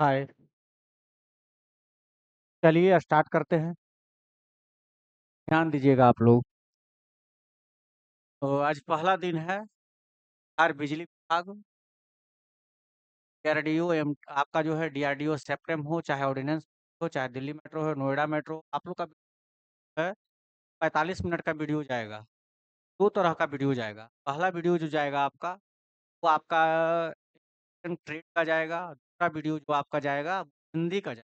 हाय। चलिए स्टार्ट करते हैं। ध्यान दीजिएगा आप लोग। तो आज पहला दिन है। हर बिजली विभाग, डीआरडीओ एम आपका जो है डीआरडीओ सेप्टेम हो, चाहे ऑर्डिनेंस हो, चाहे दिल्ली मेट्रो हो, नोएडा मेट्रो, आप लोग का है 45 मिनट का वीडियो जाएगा। दो तरह का वीडियो जाएगा। पहला वीडियो जो जाएगा आपका, वो आपका ट्रेड का जाएगा। दूसरा वीडियो जो आपका जाएगा हिंदी का जाएगा।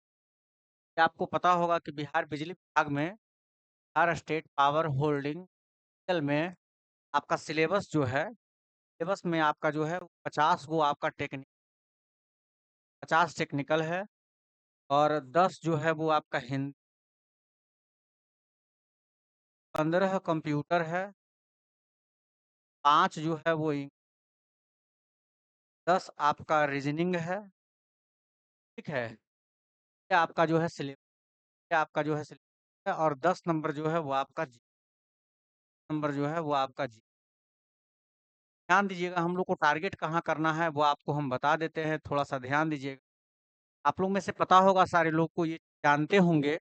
ये आपको पता होगा कि बिहार बिजली विभाग में बिहार स्टेट पावर होल्डिंग में आपका सिलेबस जो है, सिलेबस में आपका जो है 50 गो आपका 50 टेक्निकल है, और 10 जो है वो आपका हिंदी, 15 कंप्यूटर है, 5 जो है वो 10 आपका रीजनिंग है। ठीक है, ये आपका जो है सिलेबस, ये आपका जो है सिलेबस है, और 10 नंबर जो है वो आपका नंबर जो है वो आपका ध्यान दीजिएगा। हम लोग को टारगेट कहाँ करना है वो आपको हम बता देते हैं, थोड़ा सा ध्यान दीजिएगा। आप लोग में से पता होगा, सारे लोग को ये जानते होंगे।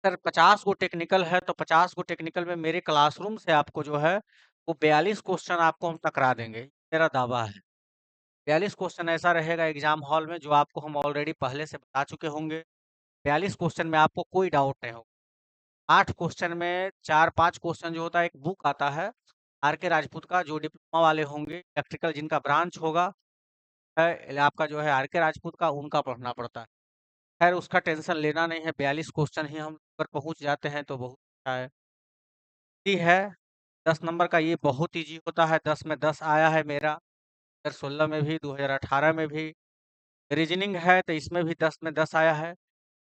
सर 50 गो टेक्निकल है, तो 50 गो टेक्निकल में मेरे क्लासरूम से आपको जो है वो 42 क्वेश्चन आपको हम टकरा देंगे, मेरा दावा है। 42 क्वेश्चन ऐसा रहेगा एग्जाम हॉल में, जो आपको हम ऑलरेडी पहले से बता चुके होंगे। 42 क्वेश्चन में आपको कोई डाउट नहीं होगा। 8 क्वेश्चन में 4-5 क्वेश्चन जो होता है, एक बुक आता है आर के राजपूत का, जो डिप्लोमा वाले होंगे इलेक्ट्रिकल जिनका ब्रांच होगा आपका जो है आर के राजपूत का, उनका पढ़ना पड़ता है। खैर उसका टेंशन लेना नहीं है, 42 क्वेश्चन ही हम पर पहुंच जाते हैं तो बहुत अच्छा है। है 10 नंबर का, ये बहुत इजी होता है। 10 में 10 आया है मेरा, 2016 में भी, 2018 में भी। रीजनिंग है तो इसमें भी 10 में 10 आया है।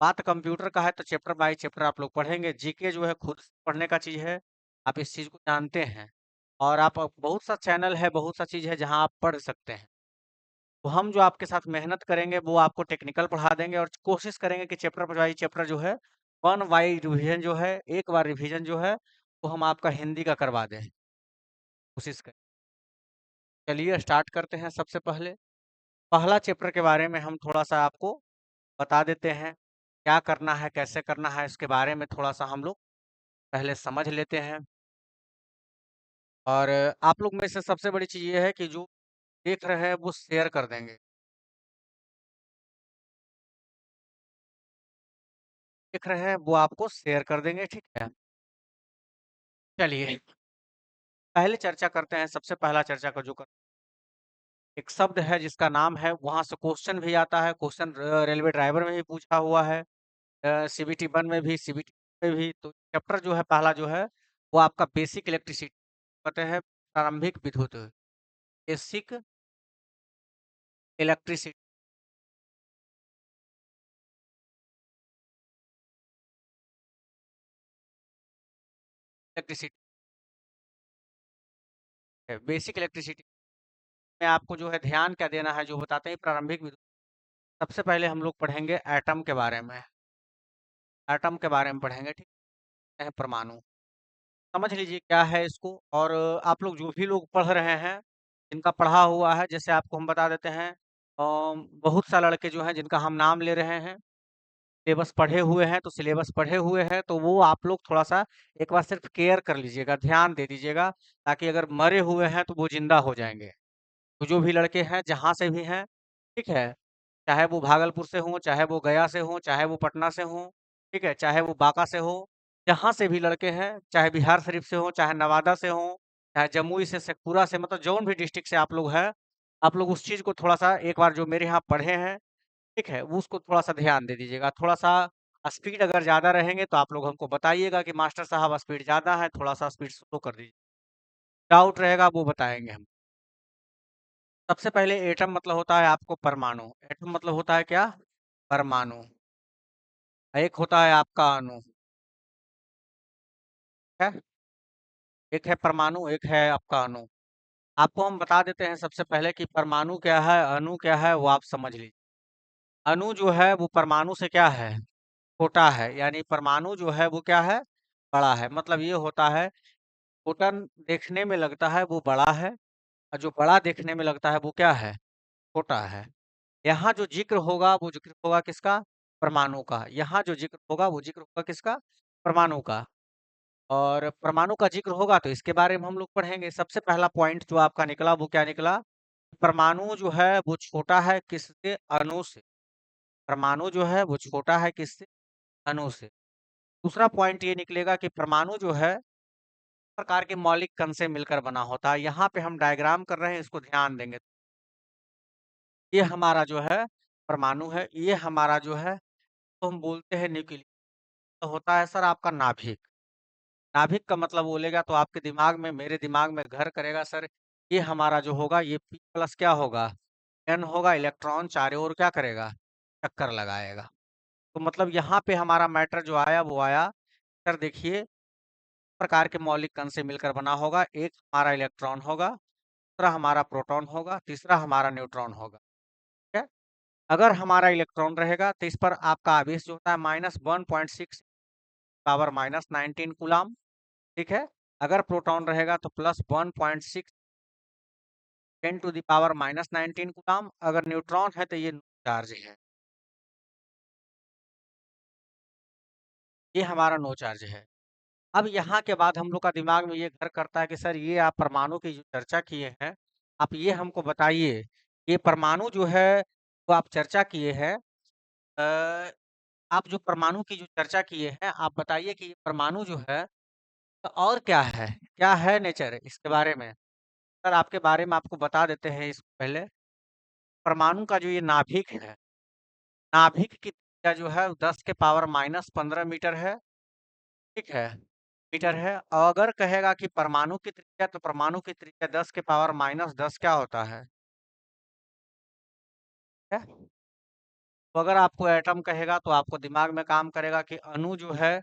बात कंप्यूटर का है तो चैप्टर बाय चैप्टर आप लोग पढ़ेंगे। जीके जो है खुद से पढ़ने का चीज़ है, आप इस चीज़ को जानते हैं। और आप बहुत सा चैनल है, बहुत सा चीज़ है जहाँ आप पढ़ सकते हैं। तो हम जो आपके साथ मेहनत करेंगे वो आपको टेक्निकल पढ़ा देंगे, और कोशिश करेंगे कि चैप्टर बाई चैप्टर जो है, वन वाई रिवीजन जो है, एक बार रिवीजन जो है वो हम आपका हिंदी का करवा दें, कोशिश करें। चलिए स्टार्ट करते हैं। सबसे पहले पहला चैप्टर के बारे में हम थोड़ा सा आपको बता देते हैं। क्या करना है, कैसे करना है, इसके बारे में थोड़ा सा हम लोग पहले समझ लेते हैं। और आप लोग में से सबसे बड़ी चीज़ ये है कि जो देख रहे हैं वो शेयर कर देंगे। देख रहे हैं वो आपको शेयर कर देंगे, ठीक है। चलिए पहले चर्चा करते हैं। सबसे पहला चर्चा का जो एक शब्द है जिसका नाम है, वहां से क्वेश्चन भी आता है। क्वेश्चन रेलवे ड्राइवर में भी पूछा हुआ है, सीबीटी 1 में भी, सीबीटी में भी। तो चैप्टर जो है पहला जो है वो आपका बेसिक इलेक्ट्रिसिटी कहते हैं, प्रारंभिक विद्युत। बेसिक इलेक्ट्रिसिटी, इलेक्ट्रिसिटी है। बेसिक इलेक्ट्रिसिटी में आपको जो है ध्यान क्या देना है, जो बताते हैं प्रारंभिक विद्युत। सबसे पहले हम लोग पढ़ेंगे एटम के बारे में। एटम के बारे में पढ़ेंगे, ठीक है। परमाणु समझ लीजिए क्या है इसको। और आप लोग जो भी लोग पढ़ रहे हैं, जिनका पढ़ा हुआ है, जैसे आपको हम बता देते हैं, बहुत सा लड़के जो हैं जिनका हम नाम ले रहे हैं, सिलेबस पढ़े हुए हैं। तो सिलेबस पढ़े हुए हैं तो वो आप लोग थोड़ा सा एक बार सिर्फ केयर कर लीजिएगा, ध्यान दे दीजिएगा, ताकि अगर मरे हुए हैं तो वो जिंदा हो जाएंगे। तो जो भी लड़के हैं जहाँ से भी हैं, ठीक है, चाहे वो भागलपुर से हों, चाहे वो गया से हों, चाहे वो पटना से हों, ठीक है, चाहे वो बांका से हो, जहाँ से भी लड़के हैं, चाहे बिहार शरीफ से हों, चाहे नवादा से हों, चाहे जमुई से, शेखपुरा से, मतलब जौन भी डिस्ट्रिक्ट से आप लोग हैं, आप लोग उस चीज़ को थोड़ा सा एक बार जो मेरे यहाँ पढ़े हैं, ठीक है, वो उसको थोड़ा सा ध्यान दे दीजिएगा। थोड़ा सा स्पीड अगर ज़्यादा रहेंगे तो आप लोग हमको बताइएगा कि मास्टर साहब स्पीड ज़्यादा है, थोड़ा सा स्पीड स्लो कर दीजिए। डाउट रहेगा वो बताएंगे हम। सबसे पहले एटम मतलब होता है आपको परमाणु। एटम मतलब होता है क्या? परमाणु। एक होता है आपका अणु, है। एक है परमाणु, एक है आपका अणु। आपको हम बता देते हैं सबसे पहले कि परमाणु क्या है, अणु क्या है, वो आप समझ लीजिए। अणु जो है वो परमाणु से क्या है, छोटा है। यानी परमाणु जो है वो क्या है, बड़ा है। मतलब ये होता है, फोटन देखने में लगता है वो बड़ा है, और जो बड़ा देखने में लगता है वो क्या है, छोटा है। यहाँ जो जिक्र होगा वो जिक्र होगा किसका? परमाणु का। यहाँ जो जिक्र होगा वो जिक्र होगा किसका? परमाणु का। और परमाणु का जिक्र होगा तो इसके बारे में हम लोग पढ़ेंगे। सबसे पहला पॉइंट जो आपका निकला वो क्या निकला? परमाणु जो है वो छोटा है किससे? अणु से। परमाणु जो है वो छोटा है किससे? अणु से। दूसरा पॉइंट ये निकलेगा कि परमाणु जो है प्रकार के मौलिक कण से मिलकर बना होता है। यहाँ पे हम डायग्राम कर रहे हैं, इसको ध्यान देंगे। ये हमारा जो है परमाणु है, ये हमारा जो है तो हम बोलते हैं न्यूक्लियस। तो होता है सर आपका नाभिक। नाभिक का मतलब बोलेगा तो आपके दिमाग में, मेरे दिमाग में घर करेगा सर, ये हमारा जो होगा ये P प्लस क्या होगा? N होगा, इलेक्ट्रॉन चारों ओर क्या करेगा? चक्कर लगाएगा। तो मतलब यहाँ पे हमारा मैटर जो आया वो आया, सर देखिए प्रकार के मौलिक कण से मिलकर बना होगा। एक हमारा इलेक्ट्रॉन होगा, दूसरा हमारा प्रोटॉन होगा, तीसरा हमारा न्यूट्रॉन होगा। ठीक है? अगर हमारा इलेक्ट्रॉन रहेगा तो इस पर आपका आवेश जो होता है -1.6 पावर -19 कूलाम। ठीक है? अगर प्रोटॉन रहेगा तो +1.6 10 टू द पावर -19 कूलाम। अगर न्यूट्रॉन है तो ये चार्ज है। ये हमारा नो चार्ज है। अब यहाँ के बाद हम लोग का दिमाग में ये घर करता है कि सर ये आप परमाणु की जो चर्चा किए हैं, आप ये हमको बताइए, ये परमाणु जो है वो आप चर्चा किए हैं, अ, आप जो परमाणु की जो चर्चा किए हैं, आप बताइए कि ये परमाणु जो है तो और क्या है? क्या है नेचर इसके बारे में? सर आपके बारे में आपको बता देते हैं इससे पहले। परमाणु का जो ये नाभिक है, नाभिक की त्रिज्या जो है 10 के पावर -15 मीटर है। ठीक है? मीटर है। और अगर कहेगा कि परमाणु की त्रिज्या, तो परमाणु की त्रिज्या 10 के पावर -10 क्या होता है? है? तो अगर आपको एटम कहेगा तो आपको दिमाग में काम करेगा कि अणु जो है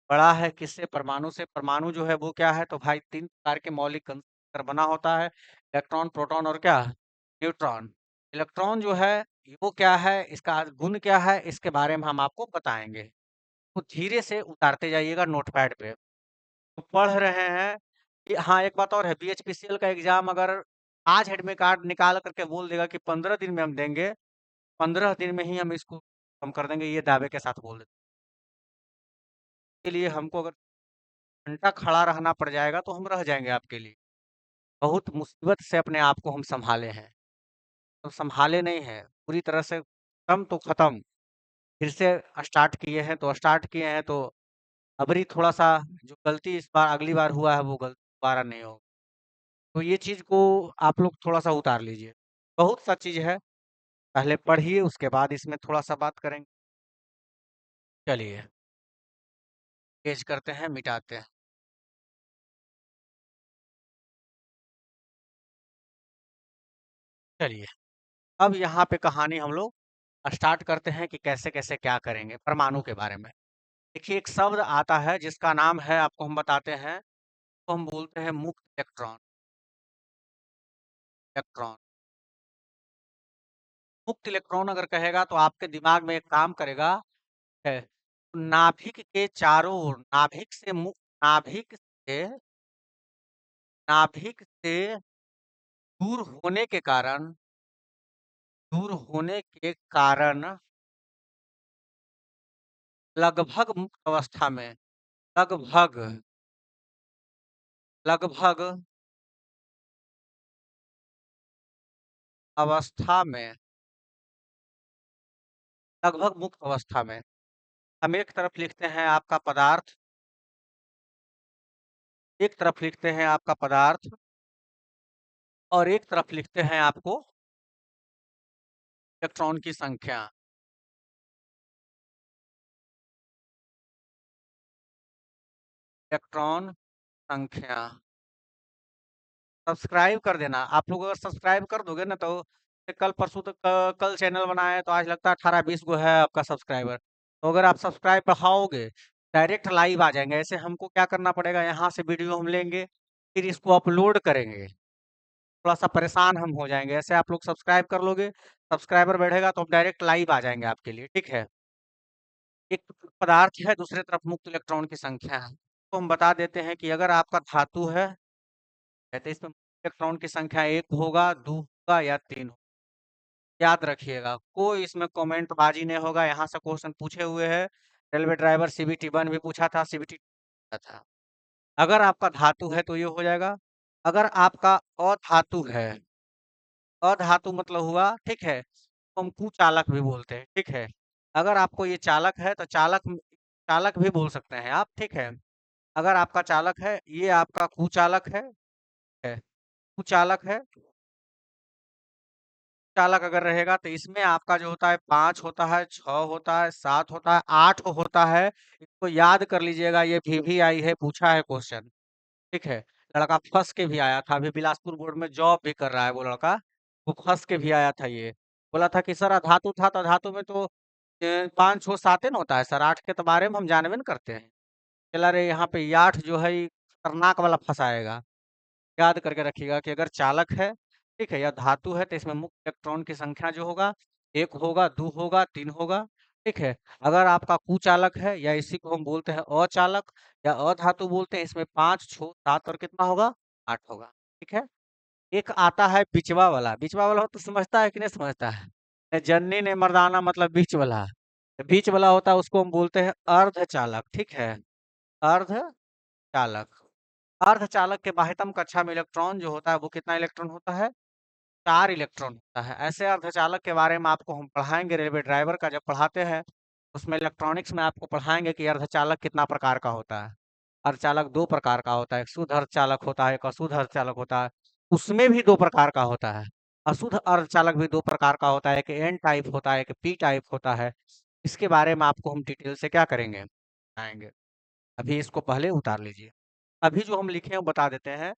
बड़ा है किससे? परमाणु से। परमाणु जो है वो क्या है? तो भाई 3 प्रकार के मौलिक कण से बना होता है, इलेक्ट्रॉन, प्रोटॉन और क्या? न्यूट्रॉन। इलेक्ट्रॉन जो है वो क्या है? इसका गुण क्या है? इसके बारे में हम आपको बताएंगे। तो धीरे से उतारते जाइएगा नोटपैड पे। तो पढ़ रहे हैं कि हाँ, एक बात और है, बीएचपीसीएल का एग्जाम अगर आज एडमिट कार्ड निकाल करके बोल देगा कि 15 दिन में हम देंगे, 15 दिन में ही हम इसको हम कर देंगे, ये दावे के साथ बोल देते हैं। के लिए हमको अगर घंटा खड़ा रहना पड़ जाएगा तो हम रह जाएंगे आपके लिए। बहुत मुसीबत से अपने आप को हम संभाले हैं। तो संभाले नहीं हैं पूरी तरह से, खत्म तो खत्म। फिर से स्टार्ट किए हैं तो स्टार्ट किए हैं तो अबरी थोड़ा सा जो गलती इस बार अगली बार हुआ है वो गलती दोबारा नहीं हो। तो ये चीज़ को आप लोग थोड़ा-सा उतार लीजिए। बहुत सा चीज़ है, पहले पढ़िए उसके बाद इसमें थोड़ा-सा बात करेंगे। चलिए, पेज करते हैं, मिटाते हैं। चलिए, अब यहाँ पे कहानी हम लोग स्टार्ट करते हैं कि कैसे-कैसे क्या करेंगे परमाणु के बारे में। देखिए एक शब्द आता है जिसका नाम है, आपको हम बताते हैं, तो हम बोलते हैं मुक्त इलेक्ट्रॉन। इलेक्ट्रॉन, मुक्त इलेक्ट्रॉन अगर कहेगा तो आपके दिमाग में एक काम करेगा है, नाभिक के चारों ओर, नाभिक से दूर होने के कारण लगभग मुक्त अवस्था में, लगभग लगभग अवस्था में, लगभग मुक्त अवस्था में, हम एक तरफ लिखते हैं आपका पदार्थ, एक तरफ लिखते हैं आपका पदार्थ और एक तरफ लिखते हैं आपको इलेक्ट्रॉन की संख्या। इलेक्ट्रॉन संख्या। सब्सक्राइब कर देना। आप लोग अगर सब्सक्राइब कर दोगे ना तो कल परसों तक कल चैनल बनाए तो आज लगता है 18-20 गो है आपका सब्सक्राइबर। तो अगर आप सब्सक्राइब बढ़ाओगे डायरेक्ट लाइव आ जाएंगे। ऐसे हमको क्या करना पड़ेगा, यहाँ से वीडियो हम लेंगे फिर इसको अपलोड करेंगे, थोड़ा सा परेशान हम हो जाएंगे। ऐसे आप लोग सब्सक्राइब कर लोगे, सब्सक्राइबर बढ़ेगा तो हम डायरेक्ट लाइव आ जाएंगे आपके लिए। ठीक है? एक पदार्थ है, दूसरे तरफ मुक्त इलेक्ट्रॉन की संख्या है। तो हम बता देते हैं कि अगर आपका धातु है तो इसमें इलेक्ट्रॉन की संख्या 1 होगा, 2 होगा या 3 होगा। याद रखिएगा, कोई इसमें कमेंट बाजी नहीं होगा। यहाँ से क्वेश्चन पूछे हुए हैं, रेलवे ड्राइवर सीबीटी 1 भी पूछा था, सीबीटी था। अगर आपका धातु है तो ये हो जाएगा। अगर आपका अधातु है, अधातु मतलब हुआ, ठीक है, तो हम कुचालक भी बोलते हैं, ठीक है। अगर आपको ये चालक है तो चालक भी बोल सकते हैं आप, ठीक है। अगर आपका चालक है, ये आपका कुचालक है, कुचालक है। चालक अगर रहेगा तो इसमें आपका जो होता है 5 होता है, 6 होता है, 7 होता है, 8 होता है। इसको याद कर लीजिएगा, ये भी आई है, पूछा है क्वेश्चन, ठीक है। लड़का फंस के भी आया था, अभी बिलासपुर बोर्ड में जॉब भी कर रहा है वो लड़का। वो फंस के भी आया था ये। बोला था कि सर धातु था तो धातु में तो 5 6 7 न होता है सर, 8 के तो बारे में हम जानबे न करते हैं। चला रे यहाँ पे ये 8 जो है ये खतरनाक वाला फंसाएगा। याद करके रखिएगा कि अगर चालक है, ठीक है, या धातु है तो इसमें मुक्त इलेक्ट्रॉन की संख्या जो होगा 1 होगा, 2 होगा, 3 होगा, ठीक है। अगर आपका कुचालक है या इसी को हम बोलते हैं अचालक या अधातु बोलते हैं, इसमें 5 6 7 और कितना होगा 8 होगा, ठीक है। एक आता है बिचवा वाला, बिचवा वाला हो तो समझता है कि नहीं समझता है। जननी ने मर्दाना मतलब बीच वाला, बीच वाला होता है उसको हम बोलते हैं अर्धचालक, ठीक है, अर्धचालक। अर्धचालक के बाह्यतम कक्षा में इलेक्ट्रॉन जो होता है वो कितना इलेक्ट्रॉन होता है, 4 इलेक्ट्रॉन होता है। ऐसे अर्धचालक के बारे में आपको हम पढ़ाएंगे, रेलवे ड्राइवर का जब पढ़ाते हैं उसमें इलेक्ट्रॉनिक्स में आपको पढ़ाएंगे कि अर्धचालक कितना प्रकार का होता है। अर्धचालक 2 प्रकार का होता है, एक शुद्ध अर्धचालक होता है, एक अशुद्ध अर्धचालक होता है। उसमें भी 2 प्रकार का होता है। अशुद्ध अर्धचालक भी 2 प्रकार का होता है, एक एन टाइप होता है, एक पी टाइप होता है। इसके बारे में आपको हम डिटेल से क्या करेंगे, बताएंगे। अभी इसको पहले उतार लीजिए। अभी जो हम लिखे हैं वो बता देते हैं।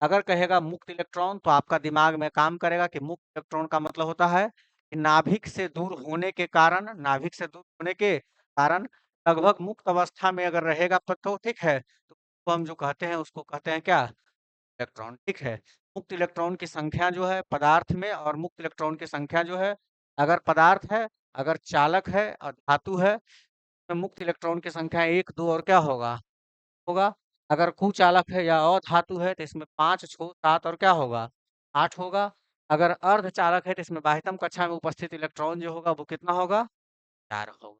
अगर कहेगा मुक्त इलेक्ट्रॉन तो आपका दिमाग में काम करेगा कि मुक्त इलेक्ट्रॉन का मतलब होता है कि नाभिक से दूर होने के कारण, नाभिक से दूर होने के कारण लगभग मुक्त अवस्था में अगर रहेगा तो ठीक है, तो हम जो कहते हैं उसको कहते हैं क्या, इलेक्ट्रॉन, ठीक है। मुक्त इलेक्ट्रॉन की संख्या जो है पदार्थ में, और मुक्त इलेक्ट्रॉन की संख्या जो है, अगर पदार्थ है, अगर चालक है और धातु है, तो मुक्त इलेक्ट्रॉन की संख्या 1 2 और क्या होगा। अगर कुचालक है या अधातु है तो इसमें 5 6 7 और क्या होगा, 8 होगा। अगर अर्धचालक है तो इसमें बाह्यतम कक्षा में उपस्थित इलेक्ट्रॉन जो होगा वो कितना होगा, 4 होगा।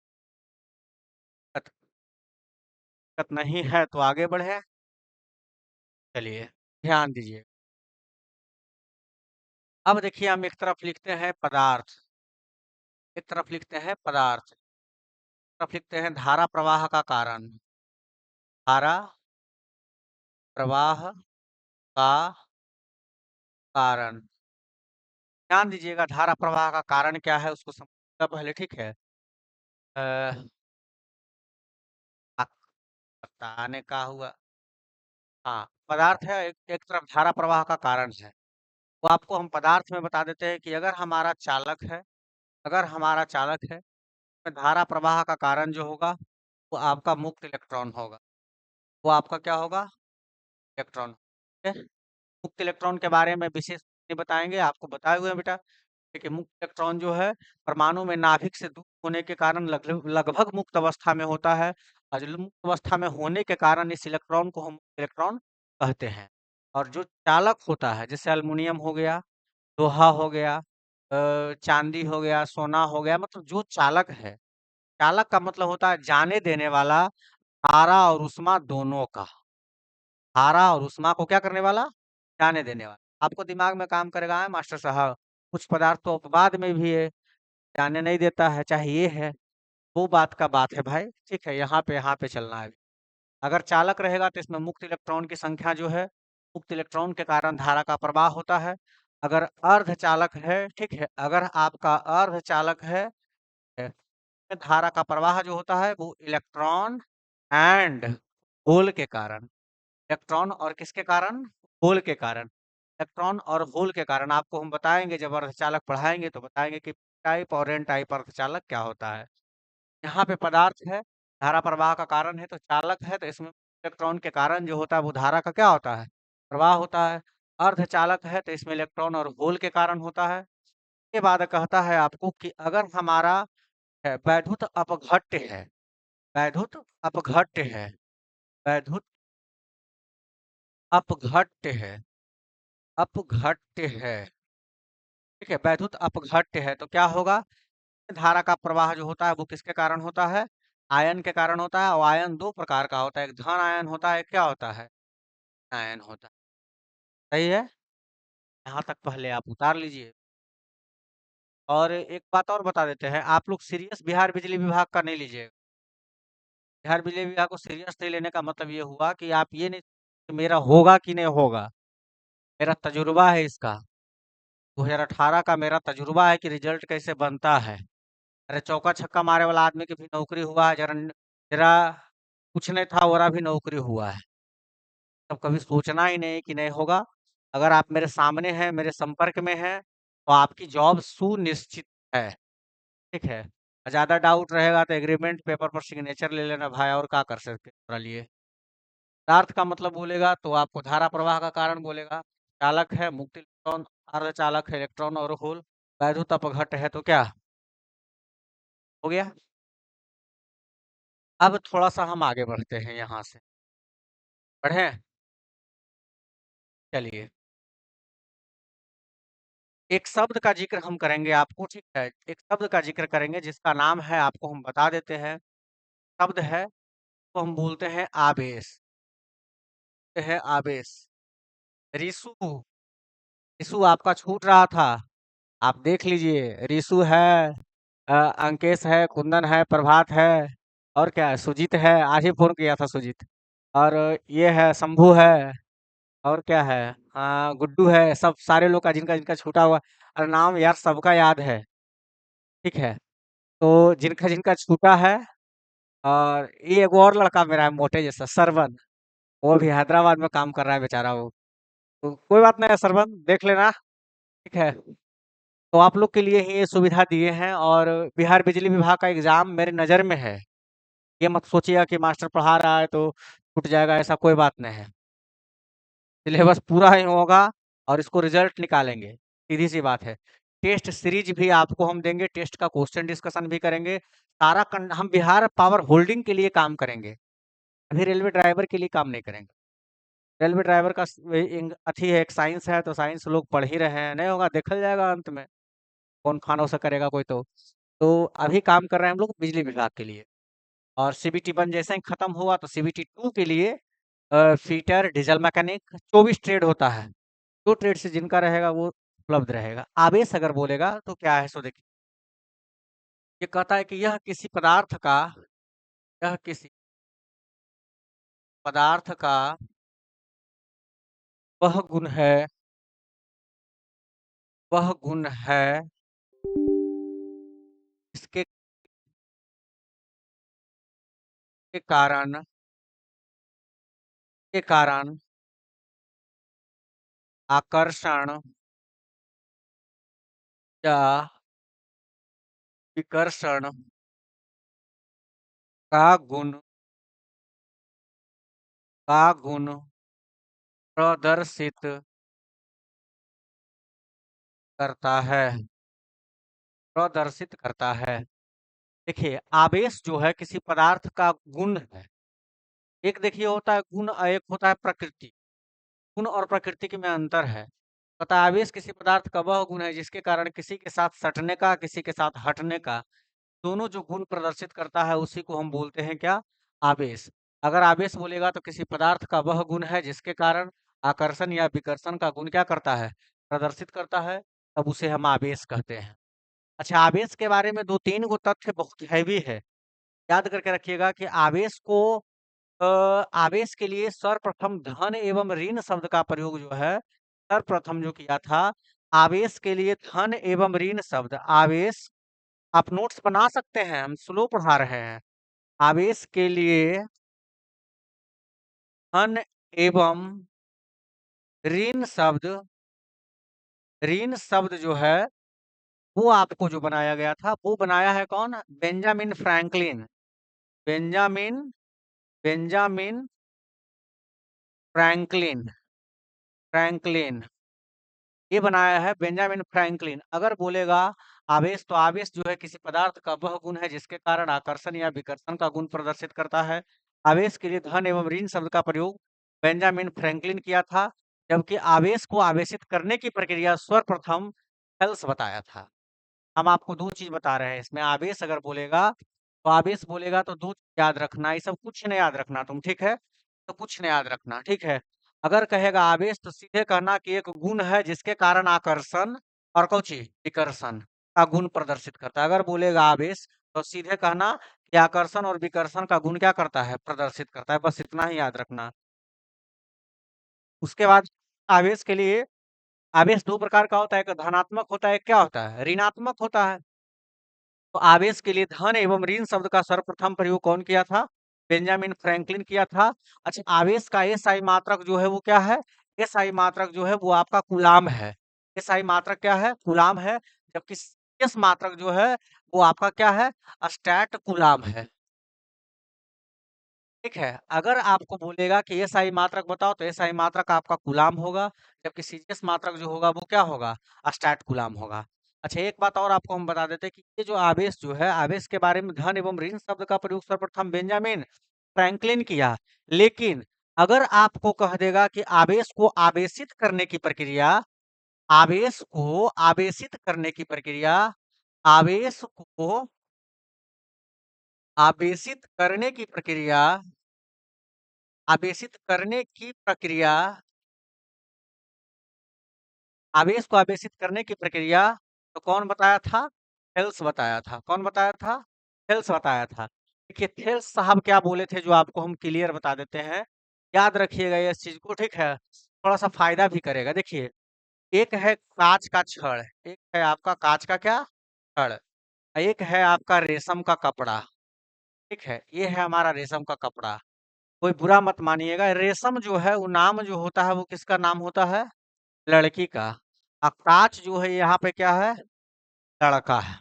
दिक्कत नहीं है तो आगे बढ़े। चलिए ध्यान दीजिए। अब देखिए हम एक तरफ लिखते हैं पदार्थ, एक तरफ लिखते हैं पदार्थ, एक तरफ लिखते हैं धारा प्रवाह का कारण, धारा प्रवाह का कारण। ध्यान दीजिएगा धारा प्रवाह का कारण क्या है उसको समझना पहले, ठीक है। अ, बताने का हुआ, हाँ, पदार्थ है, एक तरफ धारा प्रवाह का कारण है। वो आपको हम पदार्थ में बता देते हैं कि अगर हमारा चालक है, अगर हमारा चालक है, तो धारा प्रवाह का कारण जो होगा वो आपका मुक्त इलेक्ट्रॉन होगा। वो आपका क्या होगा, इलेक्ट्रॉन, ठीक है? मुक्त इलेक्ट्रॉन के बारे में विशेष नहीं बताएंगे, आपको बताए हुए हैं बेटा। देखिए मुक्त इलेक्ट्रॉन जो है परमाणु में नाभिक से दूर होने के कारण लगभग मुक्त अवस्था में होता है, और जो मुक्त अवस्था में होने के कारण इस इलेक्ट्रॉन को हम इलेक्ट्रॉन कहते हैं। और जो चालक होता है जैसे अल्युमिनियम हो गया, लोहा हो गया, चांदी हो गया, सोना हो गया, मतलब जो चालक है, चालक का मतलब होता है जाने देने वाला, धारा और उष्मा दोनों का, धारा और उष्मा को क्या करने वाला, जाने देने वाला। आपको दिमाग में काम करेगा है मास्टर साहब, कुछ पदार्थ तो अपवाद में भी है, जाने नहीं देता है, चाहे ये है, वो बात का बात है भाई, ठीक है। यहाँ पे चलना है। अगर चालक रहेगा तो इसमें मुक्त इलेक्ट्रॉन की संख्या जो है, मुक्त इलेक्ट्रॉन के कारण धारा का प्रवाह होता है। अगर अर्धचालक है, ठीक है, अगर आपका अर्धचालक है, धारा का प्रवाह जो होता है वो इलेक्ट्रॉन एंड होल के कारण, इलेक्ट्रॉन और किसके कारण, होल के कारण, इलेक्ट्रॉन और होल के कारण। आपको हम बताएंगे जब अर्धचालक पढ़ाएंगे तो बताएंगे कि टाइप और एन टाइप अर्धचालक क्या होता है। यहाँ पे पदार्थ है, धारा प्रवाह का कारण है, तो चालक है तो इसमें इलेक्ट्रॉन के कारण जो होता है वो धारा का क्या होता है, प्रवाह होता है। अर्धचालक है तो इसमें इलेक्ट्रॉन और होल के कारण होता है। इसके बाद कहता है आपको कि अगर हमारा वैद्युत अपघट्य है, वैद्युत अपघट्य है, वैद्युत अपघट्य है, अपघट्य है, ठीक है, वैद्युत अपघट्य है तो क्या होगा? धारा का प्रवाह जो होता है वो किसके कारण होता है? आयन के कारण होता है, और आयन दो प्रकार का होता है, एक धन आयन होता है, एक क्या होता है? आयन होता है। सही है? यहाँ तक पहले आप उतार लीजिए। और एक बात और बता देते हैं, आप लोग सीरियस बिहार बिजली विभाग का नहीं लीजिएगा। बिहार बिजली विभाग को सीरियस नहीं लेने का मतलब ये हुआ कि आप ये नहीं कि मेरा होगा कि नहीं होगा, मेरा तजुर्बा है इसका। 2018 का मेरा तजुर्बा है कि रिजल्ट कैसे बनता है। अरे चौका छक्का मारे वाला आदमी की भी नौकरी हुआ है, जरा कुछ नहीं था वरा भी नौकरी हुआ है। तब कभी सोचना ही नहीं कि नहीं होगा। अगर आप मेरे सामने हैं, मेरे संपर्क में हैं, तो आपकी जॉब सुनिश्चित है। ठीक है? ज़्यादा डाउट रहेगा तो एग्रीमेंट पेपर पर सिग्नेचर ले लेना भाई, और क्या कर सकते हैं तुम्हारे लिए। पदार्थ का मतलब बोलेगा तो आपको धारा प्रवाह का कारण बोलेगा। चालक है मुक्त इलेक्ट्रॉन, अर्धचालक है इलेक्ट्रॉन और होल। वैद्युत अपघट्य है तो क्या हो गया? अब थोड़ा-सा हम आगे बढ़ते हैं यहाँ से। बढ़ें? चलिए। एक शब्द का ज़िक्र हम करेंगे आपको, ठीक है? एक शब्द का ज़िक्र करेंगे जिसका नाम है, आपको हम बता देते हैं। शब्द है, तो हम बोलते हैं आवेश। है आवेश। रिसु, रिसु आपका छूट रहा था। आप देख लीजिए, रिसु है, अंकेश है, कुंदन है, प्रभात है, और क्या है? सुजीत है, आज ही फ़ोन किया था सुजीत। और ये है शंभू है, और क्या है? गुड्डू है, सब सारे लोग का जिनका जिनका छूटा हुआ। अरे नाम यार सबका याद है, ठीक है? तो जिनका जिनका छूटा है, और ये एगो और लड़का मेरा है मोटे जैसा, सरवन। वो भी हैदराबाद में काम कर रहा है बेचारा वो। तो कोई बात नहीं है सरवन, देख लेना, ठीक है? तो आप लोग के लिए ही ये सुविधा दिए हैं, और बिहार बिजली विभाग का एग्ज़ाम मेरे नज़र में है। ये मत सोचिएगा कि मास्टर पढ़ा रहा है तो छूट जाएगा, ऐसा कोई बात नहीं है। सिलेबस पूरा ही होगा, और इसको रिजल्ट निकालेंगे, सीधी सी बात है। टेस्ट सीरीज भी आपको हम देंगे, टेस्ट का क्वेश्चन डिस्कशन भी करेंगे। हम बिहार पावर होल्डिंग के लिए काम करेंगे, अभी रेलवे ड्राइवर के लिए काम नहीं करेंगे। रेलवे ड्राइवर का अथी है, एक साइंस है, तो साइंस लोग पढ़ ही रहे हैं, नहीं होगा देखा जाएगा अंत में कौन खानों से करेगा कोई। तो अभी काम कर रहे हैं हम लोग बिजली विभाग के लिए। और सीबीटी 1 जैसे ही खत्म हुआ तो सीबीटी 2 के लिए फीटर, डीजल मैकेनिक 24 ट्रेड होता है। 2 ट्रेड से जिनका रहेगा वो उपलब्ध रहेगा। आवेश अगर बोलेगा तो क्या है, सो देखिए। ये कहता है कि यह किसी पदार्थ का वह गुण है, वह गुण है इसके के कारण के कारण आकर्षण या विकर्षण का गुण प्रदर्शित करता है, प्रदर्शित करता है। देखिए, आवेश जो है किसी पदार्थ का गुण है। एक देखिए होता है गुण, और एक होता है प्रकृति। गुण और प्रकृति के में अंतर है। पता है, आवेश किसी पदार्थ का वह गुण है जिसके कारण किसी के साथ सटने का, किसी के साथ हटने का, दोनों जो गुण प्रदर्शित करता है उसी को हम बोलते हैं क्या? आवेश। अगर आवेश बोलेगा तो किसी पदार्थ का वह गुण है जिसके कारण आकर्षण या विकर्षण का गुण क्या करता है? प्रदर्शित करता है, तब उसे हम आवेश कहते हैं। अच्छा, आवेश के बारे में 2-3 गो तथ्य बहुत हैवी है। याद करके रखिएगा कि आवेश के लिए सर्वप्रथम धन एवं ऋण शब्द का प्रयोग जो है, सर्वप्रथम जो किया था, आवेश के लिए धन एवं ऋण शब्द, आवेश, आप नोट्स बना सकते हैं, हम स्लो पढ़ा रहे हैं। आवेश के लिए धन एवं ऋण शब्द, ऋण शब्द जो है वो आपको जो बनाया गया था वो बनाया है कौन? Benjamin Franklin. Benjamin Benjamin Franklin, Franklin ये बनाया है बेंजामिन फ्रैंकलिन। अगर बोलेगा आवेश, तो आवेश जो है किसी पदार्थ का वह गुण है जिसके कारण आकर्षण या विकर्षण का गुण प्रदर्शित करता है। आवेश के लिए धन एवं ऋण शब्द का प्रयोग बेंजामिन फ्रैंकलिन किया था, जबकि आवेश को आवेशित करने की प्रक्रिया सर्वप्रथम हेल्स बताया था। हम आपको 2 चीज़ बता रहे हैं इसमें, आवेश अगर बोलेगा, तो आवेश बोलेगा तो 2 चीज़ याद रखना, ये सब कुछ नहीं याद रखना तुम, ठीक है? तो कुछ नहीं याद रखना, ठीक है? अगर कहेगा आवेश तो सीधे कहना कि एक गुण है जिसके कारण आकर्षण और कौची? विकर्षण का गुण प्रदर्शित करता है। अगर बोलेगा आवेश तो सीधे कहना कि आकर्षण और विकर्षण का गुण क्या करता है? प्रदर्शित करता है, बस इतना ही याद रखना। उसके बाद आवेश के लिए आवेश 2 प्रकार का होता है, एक धनात्मक होता है, एक क्या होता है? ऋणात्मक होता है। तो आवेश के लिए धन एवं ऋण शब्द का सर्वप्रथम प्रयोग कौन किया था? बेंजामिन फ्रैंकलिन किया था। अच्छा, आवेश का एसआई मात्रक जो है वो क्या है? एसआई मात्रक जो है वो आपका कूलाम है। एसआई मात्रक क्या है? कूलाम है। जबकि एस मात्रक जो है वो आपका क्या है? स्टैट कूलाम है। ठीक है, अगर आपको बोलेगा कि एसआई मात्रक बताओ तो एसआई मात्रक आपका कूलाम होगा, जबकि सीजीएस मात्रक जो होगा वो क्या होगा? स्टैट कूलाम होगा। अच्छा, एक बात और आपको हम बता देते हैं कि ये जो आवेश जो है, आवेश के बारे में धन एवं ऋण शब्द का प्रयोग सर्वप्रथम बेंजामिन फ्रैंकलिन किया। लेकिन अगर आपको कह देगा कि आवेश को आवेशित करने की प्रक्रिया, आवेश को आवेशित करने की प्रक्रिया, आवेश को आवेशित करने की प्रक्रिया, आवेशित करने की प्रक्रिया, आवेश को आवेशित करने की प्रक्रिया, तो कौन बताया था? थेल्स बताया था। कौन बताया था? थेल्स बताया था। देखिए थेल्स साहब क्या बोले थे जो आपको हम क्लियर बता देते हैं। याद रखिएगा इस चीज को, ठीक है? थोड़ा सा फायदा भी करेगा। देखिए, एक है कांच का छड़, एक है आपका कांच का क्या? छड़, एक है आपका रेशम का कपड़ा। ठीक है, ये है हमारा रेशम का कपड़ा। कोई बुरा मत मानिएगा, रेशम जो है वो नाम जो होता है वो किसका नाम होता है? लड़की का। काच जो है यहाँ पे क्या है? लड़का है।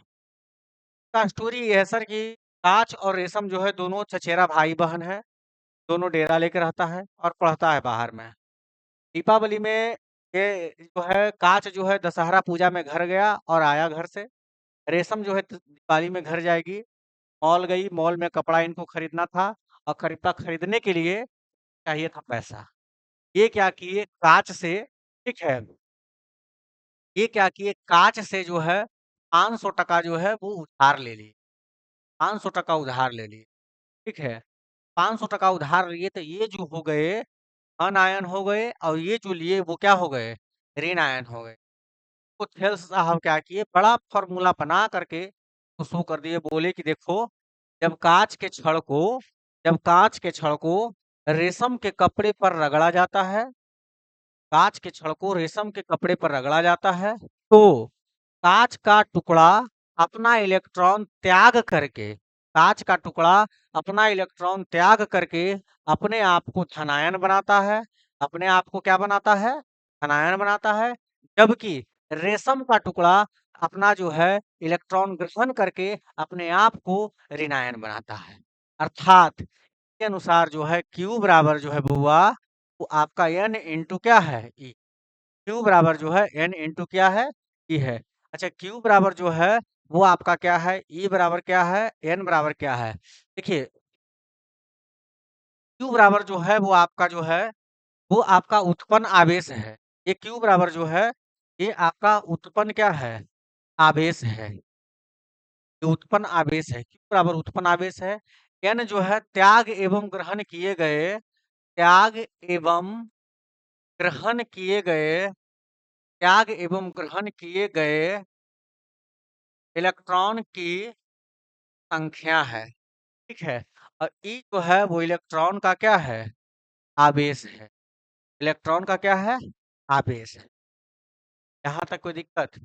का स्टोरी ये है सर कि काच और रेशम जो है दोनों चचेरा भाई बहन है। दोनों डेरा लेके रहता है और पढ़ता है बाहर में। दीपावली में ये जो है काच जो है दशहरा पूजा में घर गया और आया घर से। रेशम जो है दिवाली में घर जाएगी। मॉल गई, मॉल में कपड़ा इनको खरीदना था और कपड़ा खरीदने के लिए चाहिए था पैसा। ये क्या किए काच से, ठीक है, ये क्या किए काच से जो है 500 टका जो है वो उधार ले लिए। 500 टका उधार ले लिए, ठीक है? 500 टका उधार लिए तो ये जो हो गए अनायन हो गए और ये जो लिए वो क्या हो गए? ऋण आयन हो गए। तो थेल्स साहब क्या किए, बड़ा फॉर्मूला बना करके तो शो कर दिए। बोले कि देखो, जब कांच के छड़ को जब कांच के छड़ को रेशम के कपड़े पर रगड़ा जाता है, कांच के छड़ को रेशम के कपड़े पर रगड़ा जाता है, तो कांच का टुकड़ा अपना इलेक्ट्रॉन त्याग करके, कांच का टुकड़ा अपना इलेक्ट्रॉन त्याग करके अपने आप को धनायन बनाता है। अपने आप को क्या बनाता है? धनायन बनाता है। जबकि रेशम का टुकड़ा अपना जो है इलेक्ट्रॉन ग्रहण करके अपने आप को ऋणायन बनाता है। अर्थात के अनुसार जो है Q बराबर जो है बुआ, वो आपका N इंटू क्या है? E। क्यू बराबर जो है एन इंटू क्या है? ई है। अच्छा, क्यू बराबर जो है वो आपका क्या है? ई बराबर क्या है? एन बराबर क्या है? देखिए, क्यू बराबर जो है वो आपका जो है वो आपका उत्पन्न आवेश है। ये क्यू बराबर जो है ये आपका उत्पन्न क्या है? आवेश है। ये उत्पन्न आवेश है। क्यू बराबर उत्पन्न आवेश है। एन जो है त्याग एवं ग्रहण किए गए, त्याग एवं ग्रहण किए गए, त्याग एवं ग्रहण किए गए इलेक्ट्रॉन की संख्या है, ठीक है? और ई जो है वो इलेक्ट्रॉन का क्या है? आवेश है। इलेक्ट्रॉन का क्या है? आवेश है। यहाँ तक कोई दिक्कत?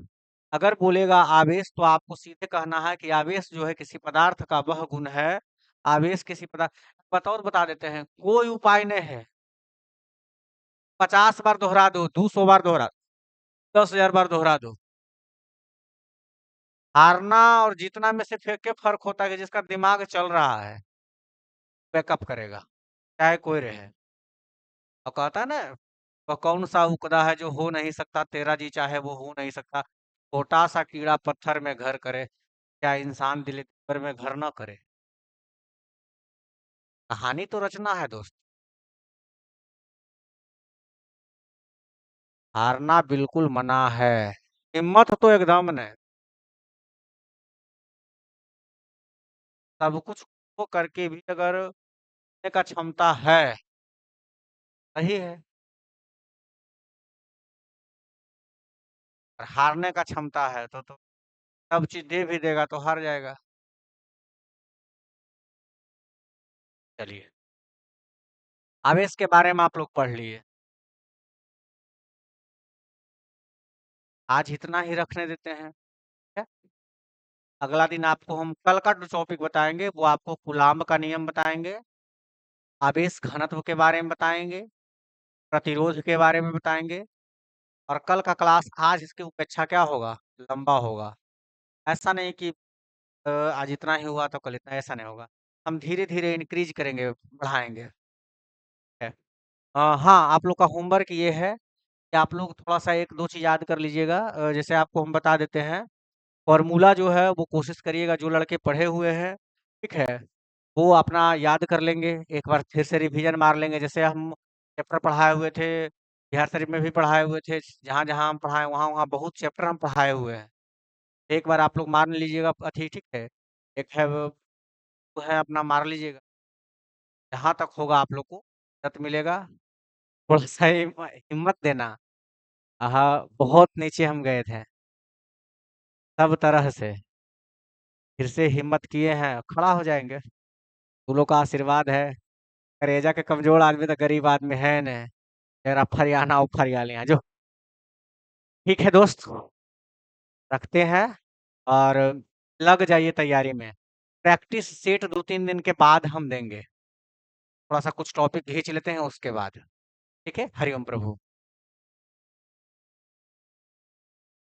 अगर बोलेगा आवेश तो आपको सीधे कहना है कि आवेश जो है किसी पदार्थ का वह गुण है। आवेश किसी पदार्थ, बतौर बता देते हैं, कोई उपाय नहीं है। 50 बार दोहरा दो, 200 बार दोहरा, 10,000 बार दोहरा दो, हारना और जीतना में सिर्फ एक फर्क होता है कि जिसका दिमाग चल रहा है बैकअप करेगा, चाहे कोई रहे। और कहता है ना, वह कौन सा उकदा है जो हो नहीं सकता, तेरा जी चाहे वो हो नहीं सकता। छोटा सा कीड़ा पत्थर में घर करे, क्या इंसान दिल पर में घर न करे? कहानी तो रचना है दोस्त। हारना बिल्कुल मना है। हिम्मत तो एकदम नहीं। सब कुछ वो करके भी अगर जीतने का क्षमता है, सही है। और हारने का क्षमता है तो सब चीज़ दे भी देगा तो हार जाएगा। चलिए, आवेश के बारे में आप लोग पढ़ लिए। आज इतना ही रखने देते हैं, ठीक है? अगला दिन आपको हम कल का जो टॉपिक बताएँगे, वो आपको कूलाम्ब का नियम बताएँगे, आवेश घनत्व के बारे में बताएँगे, प्रतिरोध के बारे में बताएँगे और कल का क्लास आज इसकी उपेक्षा क्या होगा? लंबा होगा। ऐसा नहीं कि आज इतना ही हुआ तो कल इतना, ऐसा नहीं होगा। हम धीरे-धीरे इंक्रीज़ करेंगे, बढ़ाएँगे, ठीक है? हाँ, आप लोग का होमवर्क ये है कि आप लोग थोड़ा-सा 1-2 चीज़ याद कर लीजिएगा, जैसे आपको हम बता देते हैं, फ़ॉर्मूला जो है वो कोशिश करिएगा जो लड़के पढ़े हुए हैं, ठीक है? वो अपना याद कर लेंगे, एक बार फिर से रिवीज़न मार लेंगे। जैसे हम चैप्टर पढ़ाए हुए थे, बिहार शरीफ में भी पढ़ाए हुए थे, जहाँ-जहाँ हम पढ़ाए वहाँ-वहाँ बहुत चैप्टर हम पढ़ाए हुए हैं। एक बार आप लोग मार लीजिएगा अथी, ठीक है? एक है वो है अपना मार लीजिएगा, जहाँ तक होगा आप लोग को मदद मिलेगा, थोड़ा-सा हिम्मत देना। बहुत नीचे हम गए थे, सब तरह से। फिर से हिम्मत किए हैं, खड़ा हो जाएँगे। तुम लोग का आशीर्वाद है। कलेजा के कमज़ोर आदमी तो गरीब आदमी है नहीं। तेरा फरियाना उफरिया लिया जो। ठीक है दोस्त, रखते हैं और लग जाइए तैयारी में। प्रैक्टिस सेट 2-3 दिन के बाद हम देंगे। थोड़ा-सा कुछ टॉपिक खींच लेते हैं उसके बाद। ठीक है? हरि ओम प्रभु।